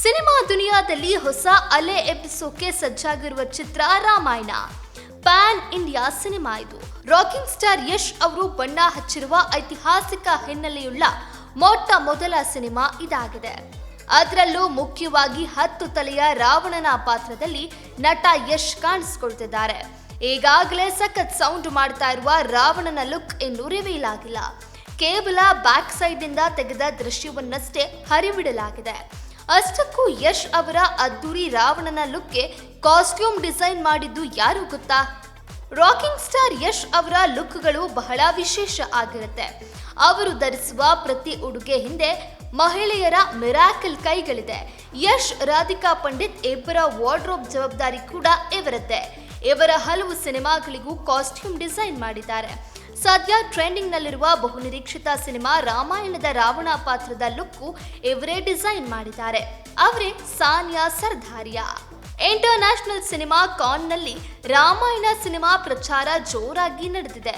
Cinema ದುನಿಯಾದಲ್ಲಿ ಹೊಸ ಅಲೆ ಎಬ್ಬಿಸೋಕೆ ಸಜ್ಜಾಗಿರುವ ಚಿತ್ರ Ramayana. PAN India cinema ಇದು. ರಾಕಿಂಗ್ ಸ್ಟಾರ್ ಯಶ್ ಅವರು ಬಣ್ಣ ಹಚ್ಚಿರುವ ಐತಿಹಾಸಿಕ ಹಿನ್ನೆಲೆಯುಳ್ಳ ಮೊಟ್ಟ ಮೊದಲ ಸಿನಿಮಾ ಇದಾಗಿದೆ. ಅದರಲ್ಲೂ ಮುಖ್ಯವಾಗಿ 10 ತಲೆಯ ರಾವಣನ ಪಾತ್ರದಲ್ಲಿ ನಟ ಯಶ್ ಕಾಣಿಸಿಕೊಳ್ತಿದ್ದಾರೆ. ಈಗಾಗಲೇ ಸಖತ್ ಸೌಂಡ್ ಮಾಡ್ತಾ ಇರುವ ರಾವಣನ ಲುಕ್ ಇನ್ನೂ ರಿವೀಲ್ ಆಗಿಲ್ಲ. ಕೇವಲ ಬ್ಯಾಕ್ ಸೈಡ್ ನಿಂದ ತೆಗೆದ ದೃಶ್ಯವನ್ನಷ್ಟೇ ಹರಿಬಿಡಲಾಗಿದೆ. ಅಷ್ಟಕ್ಕೂ ಯಶ್ ಅವರ ಅದ್ದೂರಿ ರಾವಣನ ಲುಕ್ಗೆ ಕಾಸ್ಟ್ಯೂಮ್ ಡಿಸೈನ್ ಮಾಡಿದ್ದು ಯಾರು ಗೊತ್ತಾ? ರಾಕಿಂಗ್ ಸ್ಟಾರ್ ಯಶ್ ಅವರ ಲುಕ್ಗಳು ಬಹಳ ವಿಶೇಷ ಆಗಿರುತ್ತೆ. ಅವರು ಧರಿಸುವ ಪ್ರತಿ ಉಡುಗೆ ಹಿಂದೆ ಮಹಿಳೆಯರ ಮಿರಾಕಲ್ ಕೈಗಳಿದೆ. ಯಶ್, ರಾಧಿಕಾ ಪಂಡಿತ್ ಇಬ್ಬರ ವಾರ್ಡ್ರೋಬ್ ಜವಾಬ್ದಾರಿ ಕೂಡ ಇವರದ್ದೇ. ಇವರ ಹಲವು ಸಿನಿಮಾಗಳಿಗೂ ಕಾಸ್ಟ್ಯೂಮ್ ಡಿಸೈನ್ ಮಾಡಿದ್ದಾರೆ. ಸದ್ಯ ಟ್ರೆಂಡಿಂಗ್ ನಲ್ಲಿರುವ ಬಹುನಿರೀಕ್ಷಿತ ಸಿನಿಮಾ ರಾಮಾಯಣದ ರಾವಣ ಪಾತ್ರದ ಲುಕ್ಕು ಇವರೇ ಡಿಸೈನ್ ಮಾಡಿದ್ದಾರೆ. ಅವರೇ ಸಾನಿಯಾ ಸರ್ದಾರಿಯಾ. ಇಂಟರ್ನ್ಯಾಷನಲ್ ಸಿನಿಮಾ ಕಾನ್ನಲ್ಲಿ ರಾಮಾಯಣ ಸಿನಿಮಾ ಪ್ರಚಾರ ಜೋರಾಗಿ ನಡೆದಿದೆ.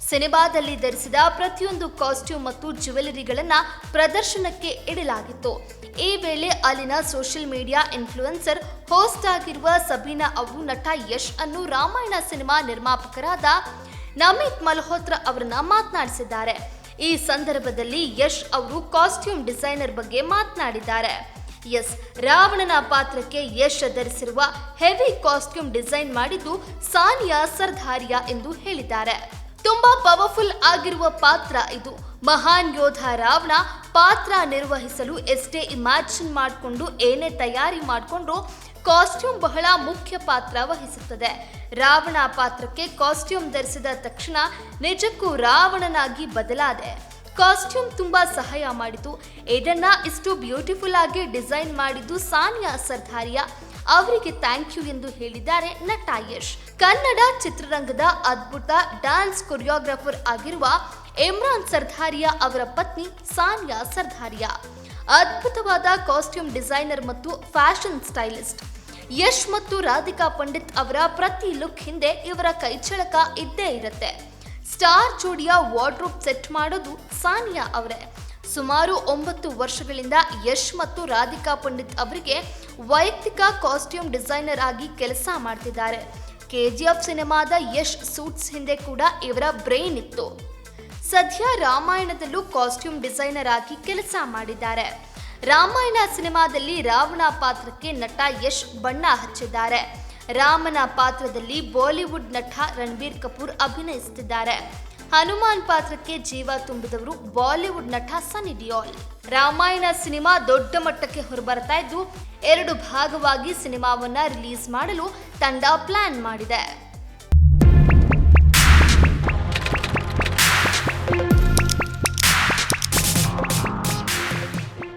ಸಿನಿಮಾದಲ್ಲಿ ಧರಿಸಿದ ಪ್ರತಿಯೊಂದು ಕಾಸ್ಟ್ಯೂಮ್ ಮತ್ತು ಜ್ಯುವೆಲರಿಗಳನ್ನ ಪ್ರದರ್ಶನಕ್ಕೆ ಇಡಲಾಗಿತ್ತು. ಈ ವೇಳೆ ಅಲ್ಲಿನ ಸೋಷಿಯಲ್ ಮೀಡಿಯಾ ಇನ್ಫ್ಲೂಯೆನ್ಸರ್ ಹೋಸ್ಟ್ ಆಗಿರುವ ಸಬೀನಾ ಅವರು ನಟ ಯಶ್ ಅನ್ನು ರಾಮಾಯಣ ಸಿನಿಮಾ ನಿರ್ಮಾಪಕರಾದ ನಮಿತ್ ಮಲ್ಹೋತ್ರಾ ಅವರನ್ನ ಮಾತನಾಡಿಸಿದ್ದಾರೆ. ಈ ಸಂದರ್ಭದಲ್ಲಿ ಯಶ್ ಅವರು ಕಾಸ್ಟ್ಯೂಮ್ ಡಿಸೈನರ್ ಬಗ್ಗೆ ಮಾತನಾಡಿದ್ದಾರೆ. ರಾವಣನ ಪಾತ್ರಕ್ಕೆ ಯಶ್ ಧರಿಸಿರುವ ಹೆವಿ ಕಾಸ್ಟ್ಯೂಮ್ ಡಿಸೈನ್ ಮಾಡಿದ್ದು ಸಾನಿಯಾ ಸರ್ದಾರಿಯಾ ಎಂದು ಹೇಳಿದ್ದಾರೆ. ತುಂಬಾ ಪವರ್ಫುಲ್ ಆಗಿರುವ ಪಾತ್ರ ಇದು. ಮಹಾನ್ ಯೋಧ ರಾವಣ ಪಾತ್ರ ನಿರ್ವಹಿಸಲು ಎಷ್ಟೇ ಇಮ್ಯಾಜಿನ್ ಮಾಡಿಕೊಂಡು ಏನೇ ತಯಾರಿ ಮಾಡಿಕೊಂಡ್ರು ಕಾಸ್ಟ್ಯೂಮ್ ಬಹಳ ಮುಖ್ಯ ಪಾತ್ರ ವಹಿಸುತ್ತದೆ. ರಾವಣ ಪಾತ್ರಕ್ಕೆ ಕಾಸ್ಟ್ಯೂಮ್ ಧರಿಸಿದ ತಕ್ಷಣ ನಿಜಕ್ಕೂ ರಾವಣನಾಗಿ ಬದಲಾದೆ. ಕಾಸ್ಟ್ಯೂಮ್ ತುಂಬಾ ಸಹಾಯ ಮಾಡಿತು. ಇದನ್ನ ಇಷ್ಟು ಬ್ಯೂಟಿಫುಲ್ ಆಗಿ ಡಿಸೈನ್ ಮಾಡಿದ್ದು ಸಾನಿಯಾ ಸರ್ದಾರಿಯಾ. ಅವರಿಗೆ ಥ್ಯಾಂಕ್ ಯು ಎಂದು ಹೇಳಿದ್ದಾರೆ ನಟ ಯಶ್. ಕನ್ನಡ ಚಿತ್ರರಂಗದ ಅದ್ಭುತ ಡ್ಯಾನ್ಸ್ ಕೊರಿಯೋಗ್ರಾಫರ್ ಆಗಿರುವ ಇಮ್ರಾನ್ ಸರ್ದಾರಿಯಾ ಅವರ ಪತ್ನಿ ಸಾನಿಯಾ ಸರ್ದಾರಿಯಾ ಅದ್ಭುತವಾದ ಕಾಸ್ಟ್ಯೂಮ್ ಡಿಸೈನರ್ ಮತ್ತು ಫ್ಯಾಷನ್ ಸ್ಟೈಲಿಸ್ಟ್. ಯಶ್ ಮತ್ತು ರಾಧಿಕಾ ಪಂಡಿತ್ ಅವರ ಪ್ರತಿ ಲುಕ್ ಹಿಂದೆ ಇವರ ಕೈಚಳಕ ಇದ್ದೇ ಇರುತ್ತೆ. ಸ್ಟಾರ್ ಜೋಡಿಯ ವಾರ್ಡ್ರೋಬ್ ಸೆಟ್ ಮಾಡೋದು ಸಾನಿಯಾ ಅವರೇ. ಸುಮಾರು 9 ವರ್ಷಗಳಿಂದ ಯಶ್ ಮತ್ತು ರಾಧಿಕಾ ಪಂಡಿತ್ ಅವರಿಗೆ ವೈಯಕ್ತಿಕ ಕಾಸ್ಟ್ಯೂಮ್ ಡಿಸೈನರ್ ಆಗಿ ಕೆಲಸ ಮಾಡ್ತಿದ್ದಾರೆ. KGF ಸಿನಿಮಾದ ಯಶ್ ಸೂಟ್ಸ್ ಹಿಂದೆ ಕೂಡ ಇವರ ಬ್ರೈನ್ ಇತ್ತು. ಸದ್ಯ ರಾಮಾಯಣದಲ್ಲೂ ಕಾಸ್ಟ್ಯೂಮ್ ಡಿಸೈನರ್ ಆಗಿ ಕೆಲಸ ಮಾಡಿದ್ದಾರೆ. ರಾಮಾಯಣ ಸಿನಿಮಾದಲ್ಲಿ ರಾವಣ ಪಾತ್ರಕ್ಕೆ ನಟ ಯಶ್ ಬಣ್ಣ ಹಚ್ಚಿದ್ದಾರೆ. ರಾಮನ ಪಾತ್ರದಲ್ಲಿ ಬಾಲಿವುಡ್ ನಟ ರಣಬೀರ್ ಕಪೂರ್ ಅಭಿನಯಿಸುತ್ತಿದ್ದಾರೆ. ಹನುಮಾನ್ ಪಾತ್ರಕ್ಕೆ ಜೀವ ತುಂಬಿದವರು ಬಾಲಿವುಡ್ ನಟ ಸನ್ನಿ ಡಿಯೋಲ್. ರಾಮಾಯಣ ಸಿನಿಮಾ ದೊಡ್ಡ ಮಟ್ಟಕ್ಕೆ ಹೊರಬರ್ತಾ ಇದ್ದು 2 ಭಾಗವಾಗಿ ಸಿನಿಮಾವನ್ನ ರಿಲೀಸ್ ಮಾಡಲು ತಂಡ ಪ್ಲಾನ್ ಮಾಡಿದೆ.